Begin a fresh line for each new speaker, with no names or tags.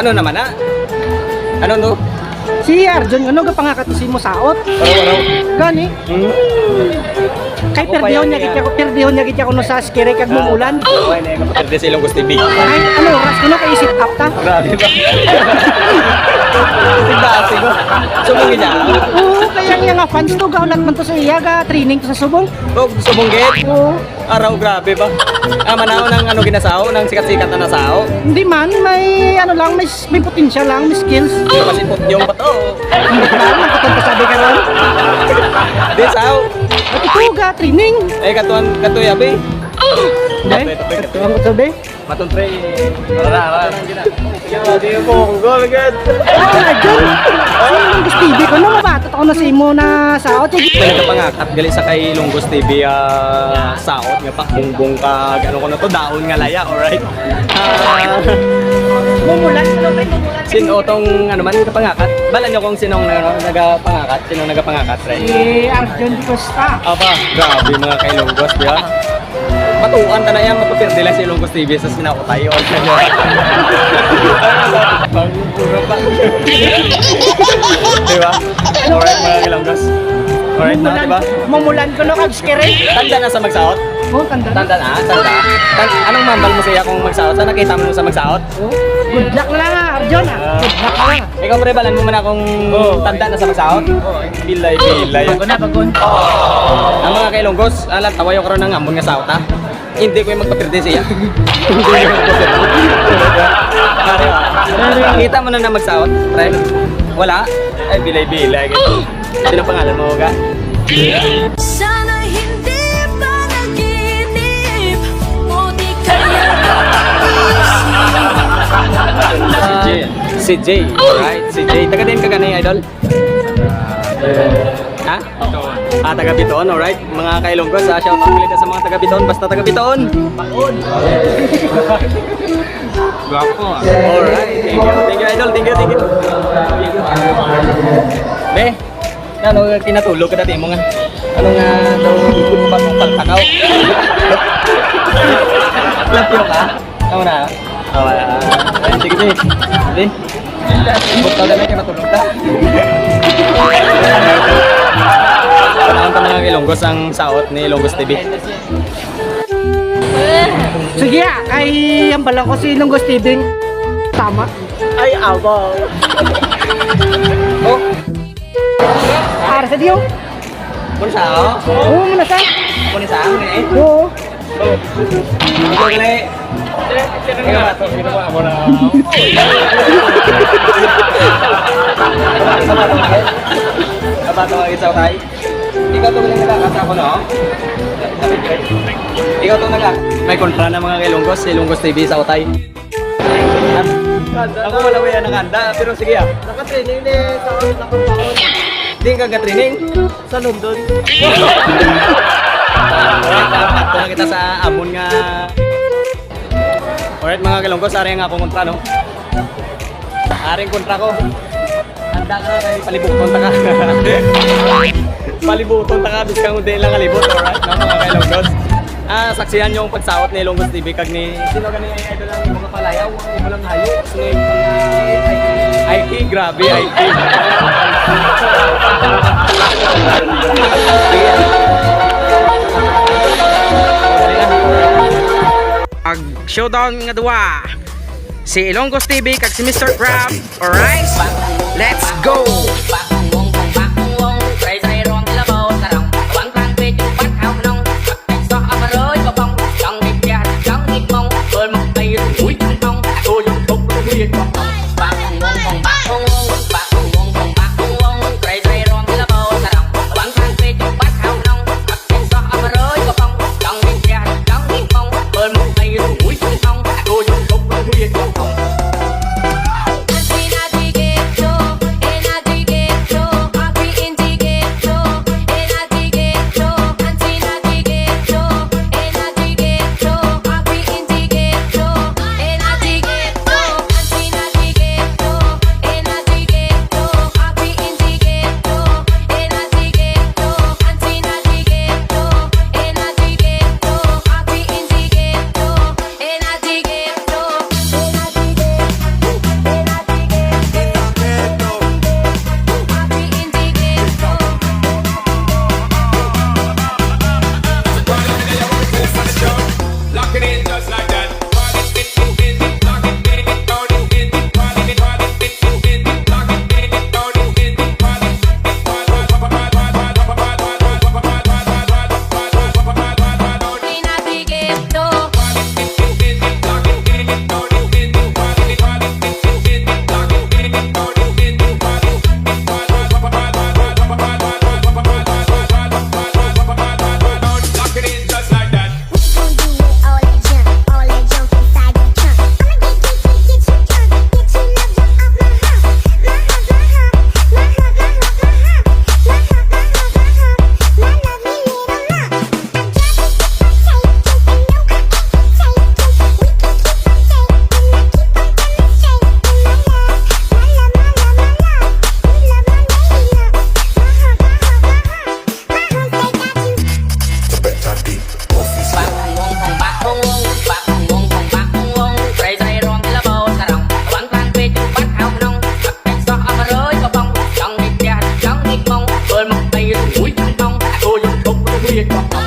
Ano naman na? Ano no?
Si Arjon, ano ka pangakatusin mo saot?
Araw-araw.
Gani? Kay perdihon niya gitya ko no sa skire kag mumulan.
Okay na yung kapatid sa Ilonggo TV.
Ay, ano, ras ko no kay isip up ta?
Grabe ba? Tigdasi ko. Sumungin niya.
Oo, kaya nga fans to, gaulat man to sa iya, ga training to sa subong.
Oh, sumunggit.
Oo.
Araw, grabe ba? Manaw ng ano ginasao, ng sikat-sikat na nasao.
Hindi man, may ano lang, may potential lang, may skills.
Kasi yung bato.
Hindi man, nakatang pasabi ka ron.
Di sao.
At ito, ga training.
Eh, katuya ba eh?
Hindi, katuwang ko sabi.
Matuntre. Rara. Di mo, go agad.
Oh, Arjon, ang gusto TV ko, nung mabatot ako na sa imo na saot.
May nagkapangakat gali sa kay Ilonggos TV saot nga pa bungbong ka ano ko na to daon nga laya, alright.
Mumulan, ano ba yung mumulan?
Sino tong ano man nagkapangakat? Bala niyo kung sinong nagapangakat, sinong nagapangakat, right?
Si Arjon Costa.
Aba, grabe mga kay Ilonggos, di ba? Matuan ta na yan, mapapirde lang si Ilonggos TV sa sinautay o kanya. Di ba? Alright mga Ilonggos. Alright na, di ba?
Mumulan ko no kag skire.
Tanda na sa magsaot?
Oh, tanda.
Tanda na? Tanda? Anong mambal mo siya kung magsaot? Saan nakita mo sa magsaot?
Oh, good luck na lang ha, Arjon ha. Good luck na lang.
Ikaw pre, balan mo man akong tanda na sa magsaot? Bilay.
Bago na, bagon.
Ang mga kailonggos, alam, tawayo ka rin ng ambon nga saot ha? Hindi ko yung magpapirde siya. Hindi ko yung magpapirde. Kita mo na na magsaot, pre? Wala? Ay, bilay. Sino pangalan mo, ga?
Sana hindi panaginip o di kaya
Si Jay, alright, si Jay. Taga din ka ganay, idol? Ha? Taga Bitoon, alright. Mga kailonggos, shout out ulit sa mga taga Bitoon, basta taga Bitoon. Baon. Guwapo. Alright, thank you idol, thank you. Be, ano kinatulog ka dati mo nga? Ano nga daw bagong pagtakaw? Lapyo ka? Ano na? Wala. Sige. Bukal na may kinatulog ka. Panahon pa mga Ilonggos ang saot ni Ilonggos TV.
Sige ha, kay ang balang ko si Ilonggos TV. Tama.
Ay, abaw. Oh,
Para sa diyo.
kung sao?
Oo, muna sa.
Kung sao? Eh?
Oo.
Ikaw gali. Ikaw ba ito? Ginawa mo na. Kabato ang isaw tayo. Ikaw itong nagkakasa ko, no? Ikaw itong may kontra na mga Ilonggos, si Ilonggos TV sa Utay. Ako wala ko yan nakanda, pero sige ah.
Naka-training ni taon.
Hindi ka training
Sa London.
Ito na kita sa amon nga. Alright mga Ilonggos, ari nga akong kontra, no? Aring kontra ko. Handa ka na kay palibuton ta ka. Palibuton ta ka, biskang hindi lang kalibot, alright? No, mga Ilonggos. Saksihan yung pagsaot ni Ilonggos TV kag ni sino gani idol lang mga palayaw, imo lang hayo. Sino yung IT, grabe IT.
Ag showdown nga duwa. Si Ilonggos TV kag si Mr. Crab. Alright? Let's go.
Inadigit
เปิดมาไปอุ้ยต้องโตยกตกเรียกว่า